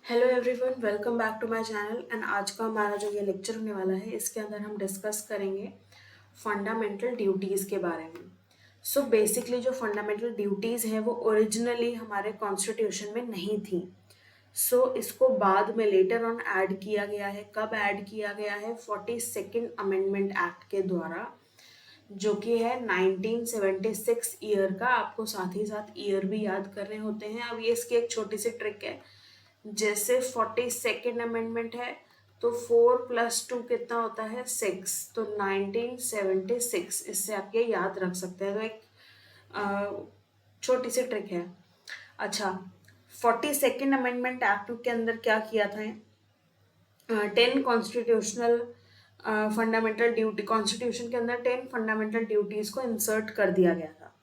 Hello everyone, welcome back to my channel. And आज का हमारा जो ये लेक्चर होने वाला है, इसके अंदर हम डिस्कस करेंगे फंडामेंटल ड्यूटीज़ के बारे में। सो बेसिकली जो फंडामेंटल ड्यूटीज़ हैं वो ओरिजिनली हमारे कॉन्स्टिट्यूशन में नहीं थी। इसको बाद में लेटर ऑन ऐड किया गया है। कब ऐड किया गया है? 42nd अमेंडमेंट एक्ट के द्वारा, जो कि है 1976 ईयर का। आपको साथ ही साथ ईयर भी याद करने होते हैं। अब ये इसकी एक छोटी सी ट्रिक है। जैसे 42nd अमेंडमेंट है तो 4+2 कितना होता है? 6। तो 1976, इससे आप ये याद रख सकते हैं। तो एक छोटी सी ट्रिक है। अच्छा, 42nd अमेंडमेंट एक्ट के अंदर क्या किया था? 10 कॉन्स्टिट्यूशनल फंडामेंटल ड्यूटी, कॉन्स्टिट्यूशन के अंदर 10 फंडामेंटल ड्यूटीज को इंसर्ट कर दिया गया था।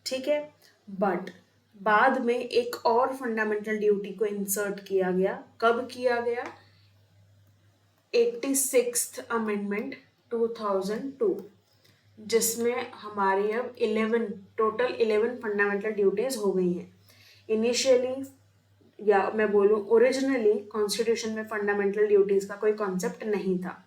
ठीक है, बट बाद में एक और फंडामेंटल ड्यूटी को इंसर्ट किया गया। कब किया गया? 86th अमेंडमेंट 2002, जिसमें हमारी अब 11 फंडामेंटल ड्यूटीज हो गई हैं। इनिशियली, या मैं बोलूँ ओरिजिनली, कॉन्स्टिट्यूशन में फंडामेंटल ड्यूटीज का कोई कॉन्सेप्ट नहीं था।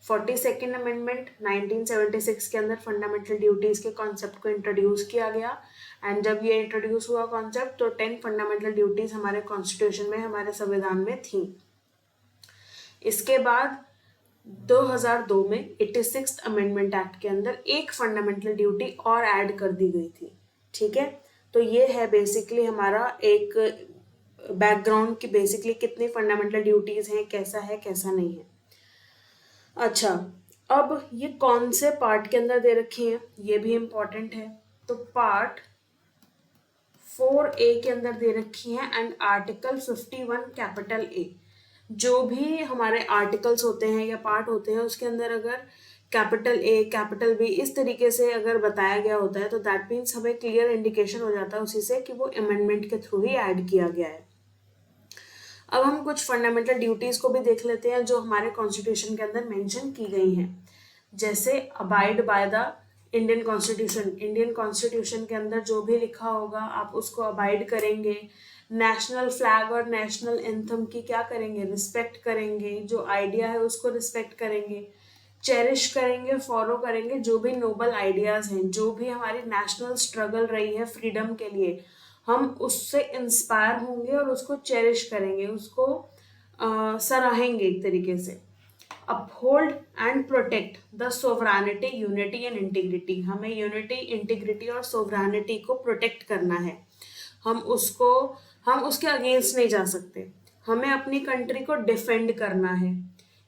42nd अमेंडमेंट 1976 के अंदर फंडामेंटल ड्यूटीज के कॉन्सेप्ट को इंट्रोड्यूस किया गया। एंड जब ये इंट्रोड्यूस हुआ कॉन्सेप्ट, तो 10 फंडामेंटल ड्यूटीज हमारे कॉन्स्टिट्यूशन में, हमारे संविधान में थी। इसके बाद 2002 में 86th अमेंडमेंट एक्ट के अंदर एक फंडामेंटल ड्यूटी और ऐड कर दी गई थी। ठीक है, तो ये है बेसिकली हमारा एक बैकग्राउंड की बेसिकली कितनी फंडामेंटल ड्यूटीज हैं, कैसा है कैसा नहीं है। अच्छा, अब ये कौन से पार्ट के अंदर दे रखी हैं, ये भी इम्पोर्टेंट है। तो पार्ट 4A के अंदर दे रखी हैं एंड आर्टिकल 51 कैपिटल ए। जो भी हमारे आर्टिकल्स होते हैं या पार्ट होते हैं, उसके अंदर अगर कैपिटल ए, कैपिटल बी इस तरीके से अगर बताया गया होता है, तो दैट मीन्स हमें क्लियर इंडिकेशन हो जाता है उसी से कि वो अमेंडमेंट के थ्रू ही ऐड किया गया है। अब हम कुछ फंडामेंटल ड्यूटीज को भी देख लेते हैं जो हमारे कॉन्स्टिट्यूशन के अंदर मेंशन की गई हैं। जैसे abide by the Indian constitution. Indian constitution के अंदर जो भी लिखा होगा आप उसको अबाइड करेंगे। नेशनल फ्लैग और नेशनल एंथम की क्या करेंगे? रिस्पेक्ट करेंगे। जो आइडिया है उसको रिस्पेक्ट करेंगे, चेरिश करेंगे, फॉलो करेंगे। जो भी नोबल आइडियाज हैं, जो भी हमारी नेशनल स्ट्रगल रही है फ्रीडम के लिए, हम उससे इंस्पायर होंगे और उसको चेरिश करेंगे, उसको सराहेंगे एक तरीके से। Uphold and protect the sovereignty, unity and integrity. हमें यूनिटी, इंटीग्रिटी और सोवरानिटी को प्रोटेक्ट करना है। हम उसके अगेंस्ट नहीं जा सकते। हमें अपनी कंट्री को डिफेंड करना है।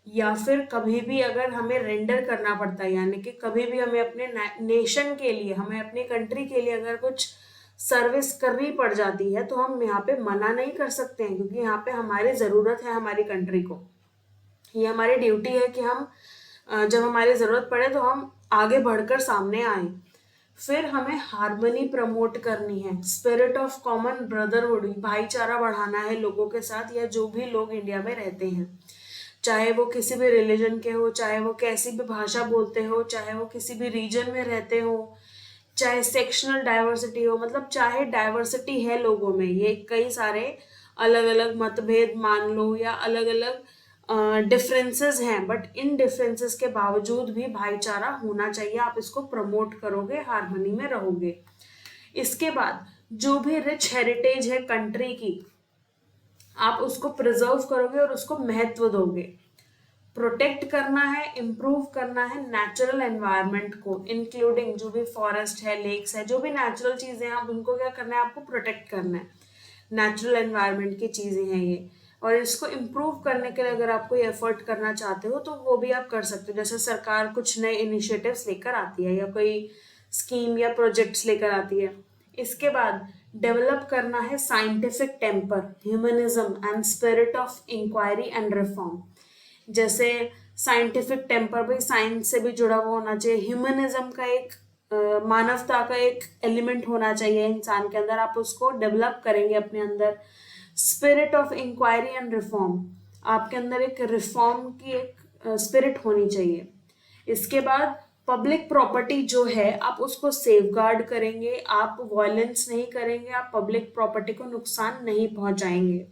या फिर कभी भी अगर हमें रेंडर करना पड़ता है, यानी कि कभी भी हमें अपने नेशन के लिए, हमें अपनी कंट्री के लिए अगर कुछ सर्विस करनी पड़ जाती है, तो हम यहाँ पे मना नहीं कर सकते हैं, क्योंकि यहाँ पे हमारी ज़रूरत है हमारी कंट्री को। ये हमारी ड्यूटी है कि हम जब हमारी ज़रूरत पड़े तो हम आगे बढ़कर सामने आए। फिर हमें हार्मनी प्रमोट करनी है, स्पिरिट ऑफ कॉमन ब्रदरहुड, भाईचारा बढ़ाना है लोगों के साथ, या जो भी लोग इंडिया में रहते हैं, चाहे वो किसी भी रिलीजन के हो, चाहे वो कैसी भी भाषा बोलते हो, चाहे वो किसी भी रीजन में रहते हो, चाहे सेक्शनल डाइवर्सिटी हो, मतलब चाहे डाइवर्सिटी है लोगों में, ये कई सारे अलग अलग मतभेद मान लो या अलग अलग डिफरेंसेस हैं, बट इन डिफरेंसेस के बावजूद भी भाईचारा होना चाहिए। आप इसको प्रमोट करोगे, हार्मनी में रहोगे। इसके बाद जो भी रिच हेरिटेज है कंट्री की, आप उसको प्रिजर्व करोगे और उसको महत्व दोगे। प्रोटेक्ट करना है, इम्प्रूव करना है नेचुरल एनवायरनमेंट को, इंक्लूडिंग जो भी फॉरेस्ट है, लेक्स है, जो भी नेचुरल चीजें हैं, आप उनको क्या करना है? आपको प्रोटेक्ट करना है। नेचुरल एनवायरनमेंट की चीजें हैं ये, और इसको इम्प्रूव करने के लिए अगर आप कोई एफर्ट करना चाहते हो तो वो भी आप कर सकते हो। जैसे सरकार कुछ नए इनिशिएटिव्स लेकर आती है या कोई स्कीम या प्रोजेक्ट्स लेकर आती है। इसके बाद डेवलप करना है scientific temper, humanism and spirit of inquiry and reform. जैसे साइंटिफिक टेम्पर भी साइंस से भी जुड़ा हुआ होना चाहिए। ह्यूमनिज्म का एक मानवता का एक एलिमेंट होना चाहिए इंसान के अंदर, आप उसको डेवलप करेंगे अपने अंदर। Spirit of inquiry and reform, आपके अंदर एक रिफॉर्म की एक स्पिरिट होनी चाहिए। इसके बाद पब्लिक प्रॉपर्टी जो है आप उसको सेफगार्ड करेंगे, आप वायलेंस नहीं करेंगे, आप पब्लिक प्रॉपर्टी को नुकसान नहीं पहुंचाएंगे।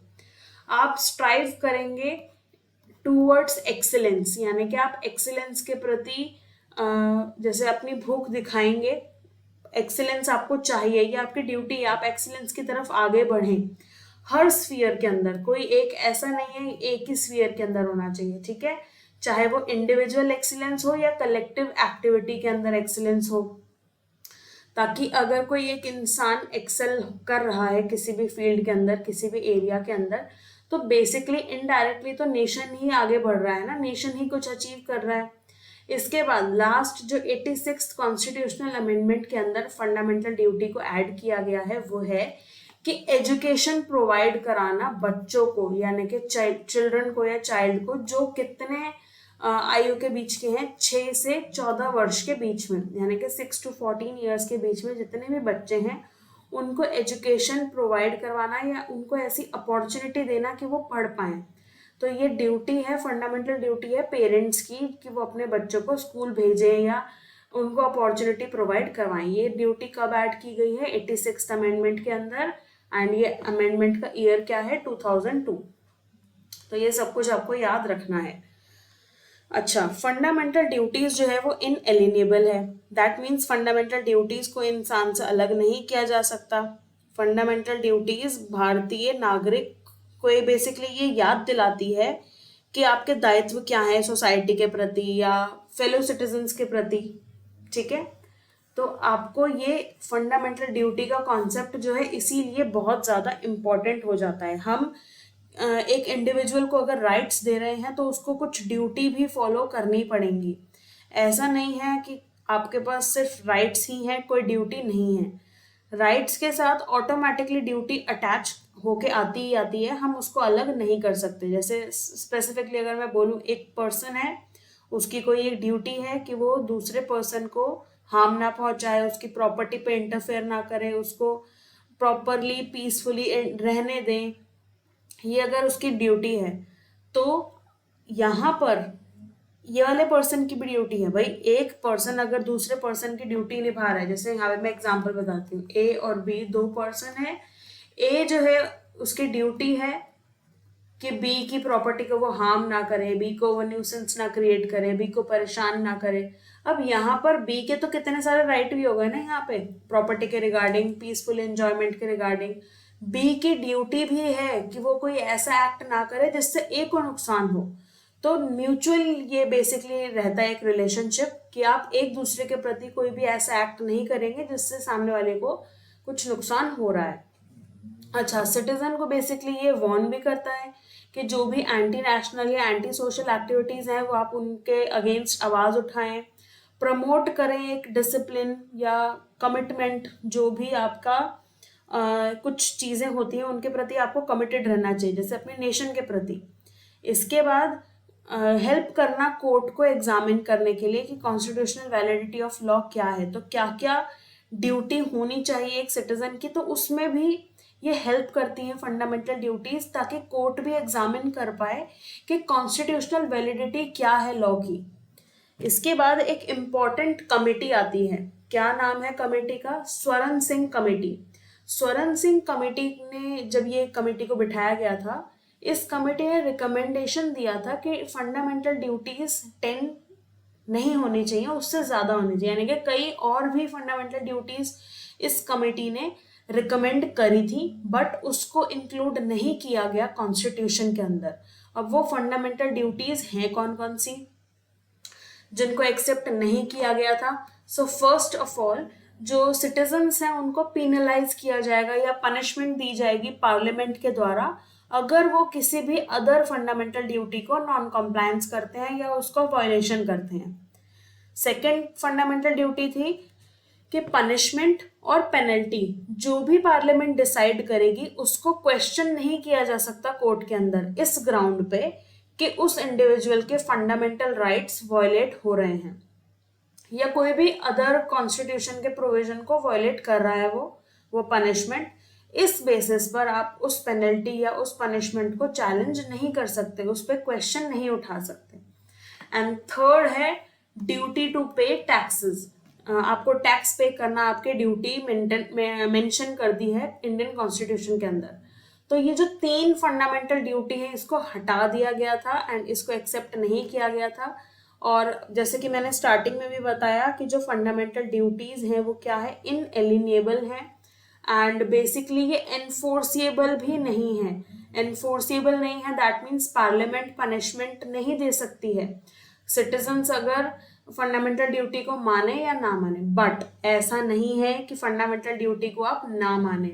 आप स्ट्राइव करेंगे टूवर्ड्स एक्सीलेंस, यानी कि आप एक्सीलेंस के प्रति जैसे अपनी भूख दिखाएंगे, एक्सीलेंस आपको चाहिए, ये आपकी ड्यूटी है, आप एक्सीलेंस की तरफ आगे बढ़ें हर स्फीयर के अंदर। कोई एक ऐसा नहीं है एक ही स्फीयर के अंदर होना चाहिए, ठीक है, चाहे वो इंडिविजुअल एक्सीलेंस हो या कलेक्टिव एक्टिविटी के अंदर एक्सीलेंस हो, ताकि अगर कोई एक इंसान एक्सेल कर रहा है किसी भी फील्ड के अंदर, किसी भी एरिया के अंदर, तो बेसिकली इनडायरेक्टली तो नेशन ही आगे बढ़ रहा है ना, नेशन ही कुछ अचीव कर रहा है। इसके बाद लास्ट जो 86th कॉन्स्टिट्यूशनल अमेंडमेंट के अंदर फंडामेंटल ड्यूटी को ऐड किया गया है वो है कि एजुकेशन प्रोवाइड कराना बच्चों को, यानी कि चिल्ड्रन को या चाइल्ड को जो कितने आयु के बीच के हैं, 6 से 14 वर्ष के बीच में, यानी कि 6 to 14 ईयर्स के बीच में जितने भी बच्चे हैं उनको एजुकेशन प्रोवाइड करवाना या उनको ऐसी अपॉर्चुनिटी देना कि वो पढ़ पाएं। तो ये ड्यूटी है, फंडामेंटल ड्यूटी है पेरेंट्स की कि वो अपने बच्चों को स्कूल भेजें या उनको अपॉर्चुनिटी प्रोवाइड करवाएं। ये ड्यूटी कब ऐड की गई है? 86th अमेंडमेंट के अंदर, एंड ये अमेंडमेंट का ईयर क्या है? 2002। तो ये सब कुछ आपको याद रखना है। अच्छा, फंडामेंटल ड्यूटीज जो है वो इनएलिनेबल है। दैट मीन्स फंडामेंटल ड्यूटीज को इंसान से अलग नहीं किया जा सकता। फंडामेंटल ड्यूटीज भारतीय नागरिक को ये बेसिकली ये याद दिलाती है कि आपके दायित्व क्या है सोसाइटी के प्रति या फेलो सिटीजन्स के प्रति, ठीक है। तो आपको ये फंडामेंटल ड्यूटी का कॉन्सेप्ट जो है इसीलिए बहुत ज़्यादा इम्पोर्टेंट हो जाता है। हम एक इंडिविजुअल को अगर राइट्स दे रहे हैं तो उसको कुछ ड्यूटी भी फॉलो करनी पड़ेंगी। ऐसा नहीं है कि आपके पास सिर्फ राइट्स ही हैं, कोई ड्यूटी नहीं है। राइट्स के साथ ऑटोमेटिकली ड्यूटी अटैच होके आती ही आती है, हम उसको अलग नहीं कर सकते। जैसे स्पेसिफिकली अगर मैं बोलूँ, एक पर्सन है, उसकी कोई एक ड्यूटी है कि वो दूसरे पर्सन को हार्म ना पहुंचाए, उसकी प्रॉपर्टी पे इंटरफेयर ना करे, उसको प्रॉपरली पीसफुली रहने दें, ये अगर उसकी ड्यूटी है। तो यहाँ पर ये वाले पर्सन की भी ड्यूटी है। भाई एक पर्सन अगर दूसरे पर्सन की ड्यूटी निभा रहा है, जैसे यहाँ पे मैं एग्जांपल बताती हूँ, ए और बी दो पर्सन है। ए जो है उसकी ड्यूटी है कि बी की प्रॉपर्टी को वो हार्म ना करे, बी को वो न्यूसेंस ना क्रिएट करे, बी को परेशान ना करे। अब यहाँ पर बी के तो कितने सारे राइट भी हो गए ना, यहाँ पे प्रॉपर्टी के रिगार्डिंग, पीसफुल एंजॉयमेंट के रिगार्डिंग। बी की ड्यूटी भी है कि वो कोई ऐसा एक्ट ना करे जिससे ए को नुकसान हो। तो म्यूचुअल ये बेसिकली रहता है एक रिलेशनशिप कि आप एक दूसरे के प्रति कोई भी ऐसा एक्ट नहीं करेंगे जिससे सामने वाले को कुछ नुकसान हो रहा है। अच्छा, सिटीजन को बेसिकली ये वार्न भी करता है कि जो भी एंटी नेशनल या एंटी सोशल एक्टिविटीज़ हैं वो आप उनके अगेंस्ट आवाज़ उठाएं, प्रमोट करें एक डिसिप्लिन या कमिटमेंट। जो भी आपका कुछ चीज़ें होती हैं उनके प्रति आपको कमिटेड रहना चाहिए, जैसे अपने नेशन के प्रति। इसके बाद हेल्प करना कोर्ट को एग्जामिन करने के लिए कि कॉन्स्टिट्यूशनल वैलिडिटी ऑफ लॉ क्या है, तो क्या क्या ड्यूटी होनी चाहिए एक सिटीजन की, तो उसमें भी ये हेल्प करती हैं फंडामेंटल ड्यूटीज, ताकि कोर्ट भी एग्जामिन कर पाए कि कॉन्स्टिट्यूशनल वैलिडिटी क्या है लॉ की। इसके बाद एक इम्पॉर्टेंट कमेटी आती है। क्या नाम है कमेटी का? स्वरण सिंह कमेटी। स्वरण सिंह कमेटी ने, जब ये कमेटी को बिठाया गया था, इस कमेटी ने रिकमेंडेशन दिया था कि फंडामेंटल ड्यूटीज 10 नहीं होनी चाहिए, उससे ज़्यादा होनी चाहिए। यानी कि कई और भी फंडामेंटल ड्यूटीज इस कमेटी ने रिकमेंड करी थी, बट उसको इंक्लूड नहीं किया गया कॉन्स्टिट्यूशन के अंदर। अब वो फंडामेंटल ड्यूटीज हैं कौन कौन सी जिनको एक्सेप्ट नहीं किया गया था? सो फर्स्ट ऑफ ऑल, जो सिटीजन्स हैं उनको पिनलाइज किया जाएगा या पनिशमेंट दी जाएगी पार्लियामेंट के द्वारा अगर वो किसी भी अदर फंडामेंटल ड्यूटी को नॉन कॉम्प्लायंस करते हैं या उसको वायलेशन करते हैं। सेकेंड फंडामेंटल ड्यूटी थी कि पनिशमेंट और पेनल्टी जो भी पार्लियामेंट डिसाइड करेगी उसको क्वेश्चन नहीं किया जा सकता कोर्ट के अंदर, इस ग्राउंड पे कि उस इंडिविजुअल के फंडामेंटल राइट्स वायलेट हो रहे हैं या कोई भी अदर कॉन्स्टिट्यूशन के प्रोविजन को वायलेट कर रहा है वो पनिशमेंट। इस बेसिस पर आप उस पेनल्टी या उस पनिशमेंट को चैलेंज नहीं कर सकते, उस पर क्वेश्चन नहीं उठा सकते। एंड थर्ड है ड्यूटी टू पे टैक्सेस। आपको टैक्स पे करना आपके ड्यूटी मेंशन कर दी है इंडियन कॉन्स्टिट्यूशन के अंदर। तो ये जो 3 फंडामेंटल ड्यूटी है इसको हटा दिया गया था एंड इसको एक्सेप्ट नहीं किया गया था। और जैसे कि मैंने स्टार्टिंग में भी बताया कि जो फंडामेंटल ड्यूटीज हैं वो क्या है, इनएलिनिएबल है एंड बेसिकली ये एनफोर्सिएबल भी नहीं है। एनफोर्सिएबल नहीं है दैट मीन्स पार्लियामेंट पनिशमेंट नहीं दे सकती है सिटीजन्स अगर फंडामेंटल ड्यूटी को माने या ना माने। बट ऐसा नहीं है कि फंडामेंटल ड्यूटी को आप ना माने।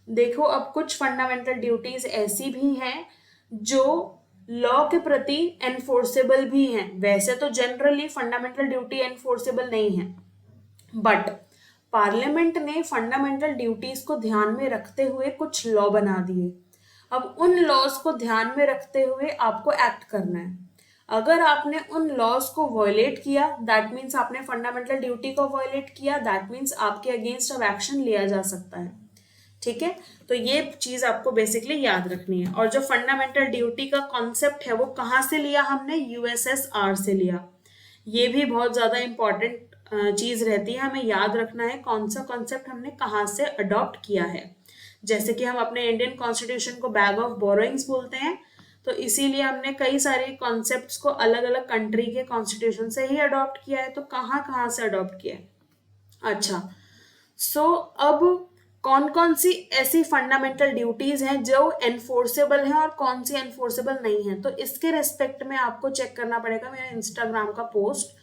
देखो अब कुछ फंडामेंटल ड्यूटीज ऐसी भी हैं जो लॉ के प्रति एनफोर्सेबल भी हैं। वैसे तो जनरली फंडामेंटल ड्यूटी एनफोर्सेबल नहीं है, बट पार्लियामेंट ने फंडामेंटल ड्यूटीज को ध्यान में रखते हुए कुछ लॉ बना दिए। अब उन लॉज को ध्यान में रखते हुए आपको एक्ट करना है। अगर आपने उन लॉज को वॉयलेट किया दैट मीन्स आपने फंडामेंटल ड्यूटी को वॉयलेट किया, दैट मीन्स आपके अगेंस्ट अब एक्शन लिया जा सकता है। ठीक है, तो ये चीज आपको बेसिकली याद रखनी है। और जो फंडामेंटल ड्यूटी का कॉन्सेप्ट है वो कहाँ से लिया हमने, यूएसएसआर से लिया। ये भी बहुत ज्यादा इंपॉर्टेंट चीज रहती है, हमें याद रखना है कौन सा कॉन्सेप्ट हमने कहाँ से अडॉप्ट किया है। जैसे कि हम अपने इंडियन कॉन्स्टिट्यूशन को बैग ऑफ बोरोइंग्स बोलते हैं, तो इसीलिए हमने कई सारे कॉन्सेप्ट्स को अलग अलग कंट्री के कॉन्स्टिट्यूशन से ही अडॉप्ट किया है। तो कहाँ कहाँ से अडॉप्ट किया है। अच्छा, सो अब कौन कौन सी ऐसी फंडामेंटल ड्यूटीज हैं जो एनफोर्सेबल हैं और कौन सी एनफोर्सेबल नहीं है, तो इसके रेस्पेक्ट में आपको चेक करना पड़ेगा मेरा इंस्टाग्राम का पोस्ट।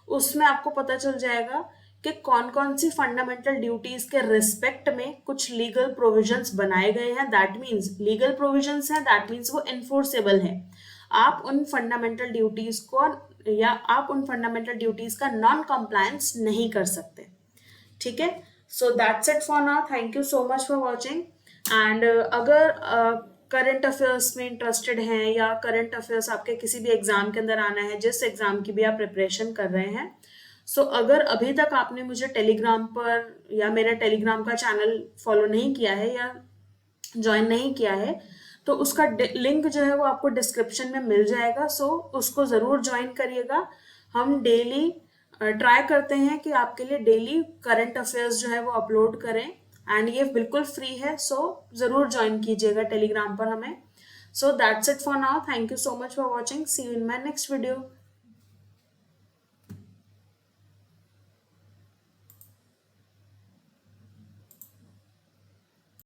उसमें आपको पता चल जाएगा कि कौन कौन सी फंडामेंटल ड्यूटीज के रिस्पेक्ट में कुछ लीगल प्रोविजंस बनाए गए हैं। दैट मीन्स लीगल प्रोविजंस हैं, दैट मीन्स वो एनफोर्सेबल है। आप उन फंडामेंटल ड्यूटीज को या आप उन फंडामेंटल ड्यूटीज का नॉन कंप्लायंस नहीं कर सकते। ठीक है, सो that's it for now. Thank you so much for watching. And अगर करंट अफेयर्स में इंटरेस्टेड हैं या करंट अफेयर्स आपके किसी भी एग्जाम के अंदर आना है, जिस एग्जाम की भी आप प्रिपरेशन कर रहे हैं, सो अगर अभी तक आपने मुझे टेलीग्राम पर या मेरा टेलीग्राम का चैनल फॉलो नहीं किया है या ज्वाइन नहीं किया है, तो उसका लिंक जो है वो आपको डिस्क्रिप्शन में मिल जाएगा। सो उसको ज़रूर ज्वाइन करिएगा। हम डेली ट्राई करते हैं कि आपके लिए डेली करंट अफेयर्स जो है वो अपलोड करें एंड ये बिल्कुल फ्री है। सो ज़रूर ज्वाइन कीजिएगा टेलीग्राम पर हमें। So that's it for now. Thank you so much for watching. See you in my next video.